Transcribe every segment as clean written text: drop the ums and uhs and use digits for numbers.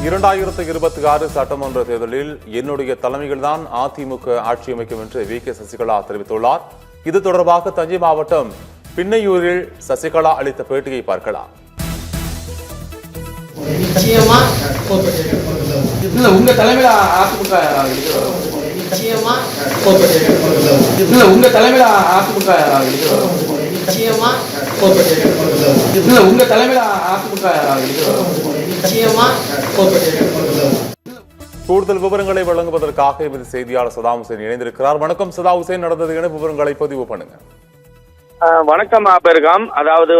2026 சட்டமன்ற தேர்தலில் என்னுடைய தலைமையில்தான் அதிமுக ஆட்சி அமைக்கும் என்று வி.கே. சசிகலா தெரிவித்துள்ளார். இது தொடர்பாக தஞ்சை மாவட்டம் பின்னையூரில் சசிகலா அளித்த பேட்டியை பார்க்கலாம். உங்க தலைமையில அதிமுக உங்க தலைமையில அதிமுக உங்க தலைமையில அதிமுக கூடுதல் விவரங்களை வழங்குவதற்காக எமது செய்தியாளர் சதாம் ஹுசேன் இணைந்திருக்கிறார். வணக்கம் சதாம் ஹுசேன், நடந்தது என விவரங்களை பதிவு பண்ணுங்க. வணக்கம் ஆபேர்காம். அதாவது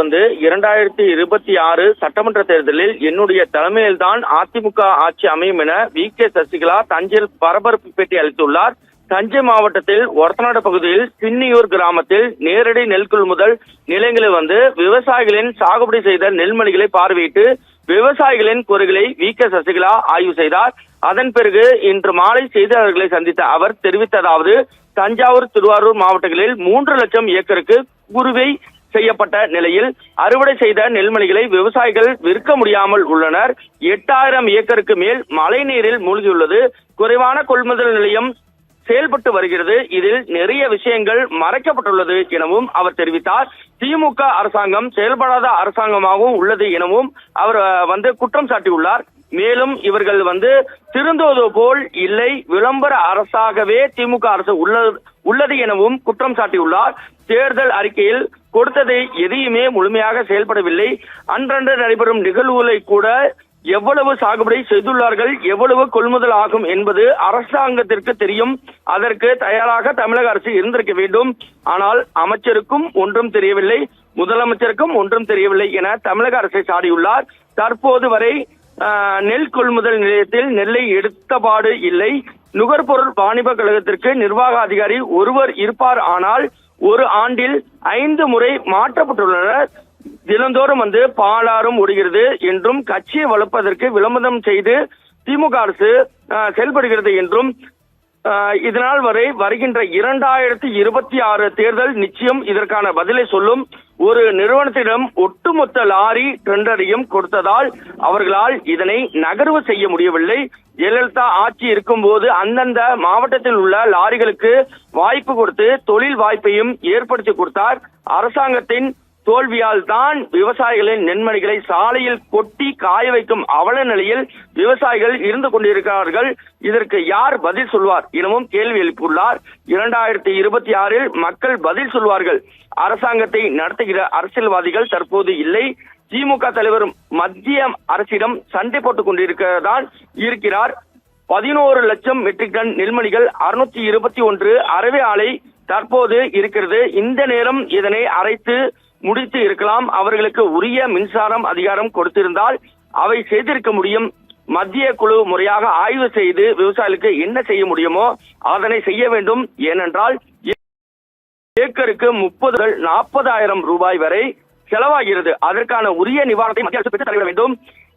2026 சட்டமன்ற தேர்தலில் என்னுடைய தலைமையில்தான் அதிமுக ஆட்சி அமையும் என வி.கே. சசிகலா தஞ்சையில் பரபரப்பு பேட்டி அளித்துள்ளார். தஞ்சை மாவட்டத்தில் ஒரத்தநாடு பகுதியில் பின்னியூர் கிராமத்தில் நேரடி நெல் கொள்முதல் நிலையங்களில் விவசாயிகளின் சாகுபடி செய்த நெல்மணிகளை பார்வையிட்டு விவசாயிகளின் குறைகளை வி.கே. சசிகலா ஆய்வு செய்தார். அதன் பிறகு இன்று மாலை செய்தியாளர்களை சந்தித்த அவர் தெரிவித்ததாவது, தஞ்சாவூர், திருவாரூர் மாவட்டங்களில் 3 லட்சம் ஏக்கருக்கு குறுவை செய்யப்பட்ட நிலையில் அறுவடை செய்த நெல்மணிகளை விவசாயிகள் விற்க முடியாமல் உள்ளனர். 8000 ஏக்கருக்கு மேல் மழை நீரில் மூழ்கியுள்ளது. குறைவான கொள்முதல் நிலையம் செயல்பட்டு வருகிறது. இதில் நிறைய விஷயங்கள் மறைக்கப்பட்டுள்ளது எனவும் அவர் தெரிவித்தார். திமுக அரசாங்கம் செயல்படாத அரசாங்கமாகவும் உள்ளது எனவும் அவர் குற்றம் சாட்டியுள்ளார். மேலும் இவர்கள் திருந்துவது போல் இல்லை, விளம்பர அரசாகவே திமுக அரசு உள்ளது எனவும் குற்றம் சாட்டியுள்ளார். தேர்தல் அறிக்கையில் கொடுத்ததை எதையுமே முழுமையாக செயல்படவில்லை. அன்றன்று நடைபெறும் நிகழ்வுகளை கூட எவ்வளவு சாகுபடி செய்துள்ளார்கள், எவ்வளவு கொள்முதல் ஆகும் என்பது அரசாங்கத்திற்கு தெரியும். அதற்கு தயாராக தமிழக அரசு இருந்திருக்க வேண்டும். ஆனால் அமைச்சருக்கும் ஒன்றும் தெரியவில்லை, முதலமைச்சருக்கும் ஒன்றும் தெரியவில்லை என தமிழக அரசை சாடியுள்ளார். தற்போது வரை நெல் கொள்முதல் நிலையத்தில் நெல்லை எடுத்தபாடு இல்லை. நுகர்பொருள் வாணிப கழகத்திற்கு நிர்வாக அதிகாரி ஒருவர் இருப்பார். ஆனால் ஒரு ஆண்டில் 5 முறை மாற்றப்பட்டுள்ளனர். தினந்தோறும் பாலாறும் ஓடுகிறது என்றும் கட்சியை வளர்ப்பதற்கு விளம்பரம் செய்து திமுக அரசு செயல்படுகிறது என்றும் இதனால் வரை வருகின்ற 2026 தேர்தல் நிச்சயம் இதற்கான பதிலை சொல்லும். ஒரு நிறுவனத்திடம் ஒட்டுமொத்த லாரி டெண்டரையும் கொடுத்ததால் அவர்களால் இதனை நகர்வு செய்ய முடியவில்லை. ஜெயலலிதா ஆட்சி இருக்கும் போது அந்தந்த மாவட்டத்தில் உள்ள லாரிகளுக்கு வாய்ப்பு கொடுத்து தொழில் வாய்ப்பையும் ஏற்படுத்தி கொடுத்தார். அரசாங்கத்தின் தோல்வியால் தான் விவசாயிகளின் நெல்மணிகளை சாலையில் கொட்டி காய வைக்கும் அவல நிலையில் விவசாயிகள் இருந்து கொண்டிருக்கிறார்கள். இதற்கு யார் பதில் சொல்வார் எனவும் கேள்வி எழுப்பியுள்ளார். 2026 மக்கள் பதில் சொல்வார்கள். அரசாங்கத்தை நடத்துகிற அரசியல்வாதிகள் தற்போது இல்லை. திமுக தலைவர் மத்திய அரசிடம் சண்டை போட்டுக் கொண்டிருக்கிறதான் இருக்கிறார். 11 லட்சம் மெட்ரிக் டன் நெல்மணிகள் 621 அரவை ஆலை தற்போது இருக்கிறது. இந்த நேரம் இதனை அரைத்து முடித்து இருக்கலாம். அவர்களுக்கு உரிய மின்சாரம் அதிகாரம் கொடுத்திருந்தால் அவை செய்திருக்க முடியும். மத்திய குழு முறையாக ஆய்வு செய்து விவசாயிகளுக்கு என்ன செய்ய முடியுமோ அதனை செய்ய வேண்டும். ஏனென்றால் ஏக்கருக்கு 30,000 ரூபாய் வரை செலவாகிறது. அதற்கான உரிய நிவாரணத்தை மத்திய அரசு பெற்று தர வேண்டும்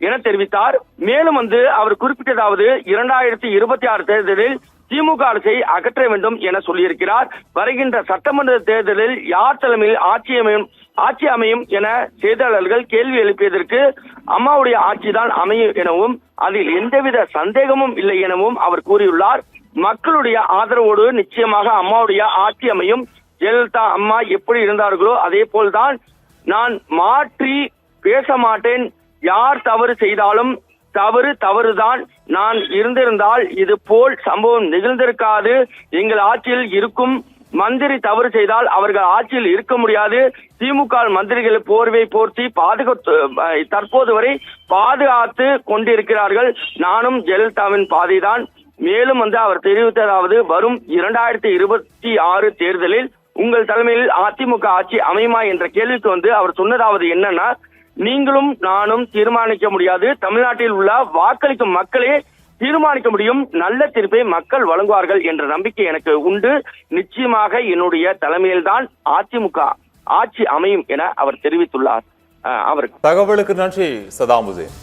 என தெரிவித்தார். மேலும் அவர் குறிப்பிட்டதாவது, 2026 தேர்தலில் திமுக அரசை அகற்ற வேண்டும் என சொல்லியிருக்கிறார். வருகின்ற சட்டமன்ற தேர்தலில் யார் தலைமையில் ஆட்சி அமையும் என செய்தியாளர்கள் கேள்வி எழுப்பியதற்கு அம்மாவுடைய ஆட்சிதான் அமையும் எனவும் அதில் எந்தவித சந்தேகமும் இல்லை எனவும் அவர் கூறியுள்ளார். மக்களுடைய ஆதரவோடு நிச்சயமாக அம்மாவுடைய ஆட்சி அமையும். ஜெயலலிதா அம்மா எப்படி இருந்தார்களோ அதே போல்தான் நான் மாற்றி பேச மாட்டேன். யார் தவறு செய்தாலும் தவறுதான். நான் இருந்திருந்தால் இது போல் சம்பவம் நிகழ்ந்திருக்காது. எங்கள் ஆட்சியில் இருக்கும் மந்திரி தவறு செய்தால் அவர்கள் ஆட்சியில் இருக்க முடியாது. திமுக மந்திரிகளை போர்வை போர்த்தி தற்போது வரை பாதுகாத்து கொண்டிருக்கிறார்கள். நானும் ஜெயலலிதாவின் பாதைதான். மேலும் அவர் தெரிவித்ததாவது, வரும் 2026 தேர்தலில் உங்கள் தலைமையில் அதிமுக ஆட்சி அமையுமா என்ற கேள்விக்கு அவர் சொன்னதாவது என்னன்னா, நீங்களும் நானும் தீர்மானிக்க முடியாது. தமிழ்நாட்டில் உள்ள வாக்களிக்கும் மக்களே தீர்மானிக்க முடியும். நல்ல தீர்ப்பை மக்கள் வழங்குவார்கள் என்ற நம்பிக்கை எனக்கு உண்டு. நிச்சயமாக என்னுடைய தலைமையில்தான் அதிமுக ஆட்சி அமையும் என அவர் தெரிவித்துள்ளார். தகவலுக்கு நன்றி சதாம் ஹுசேன்.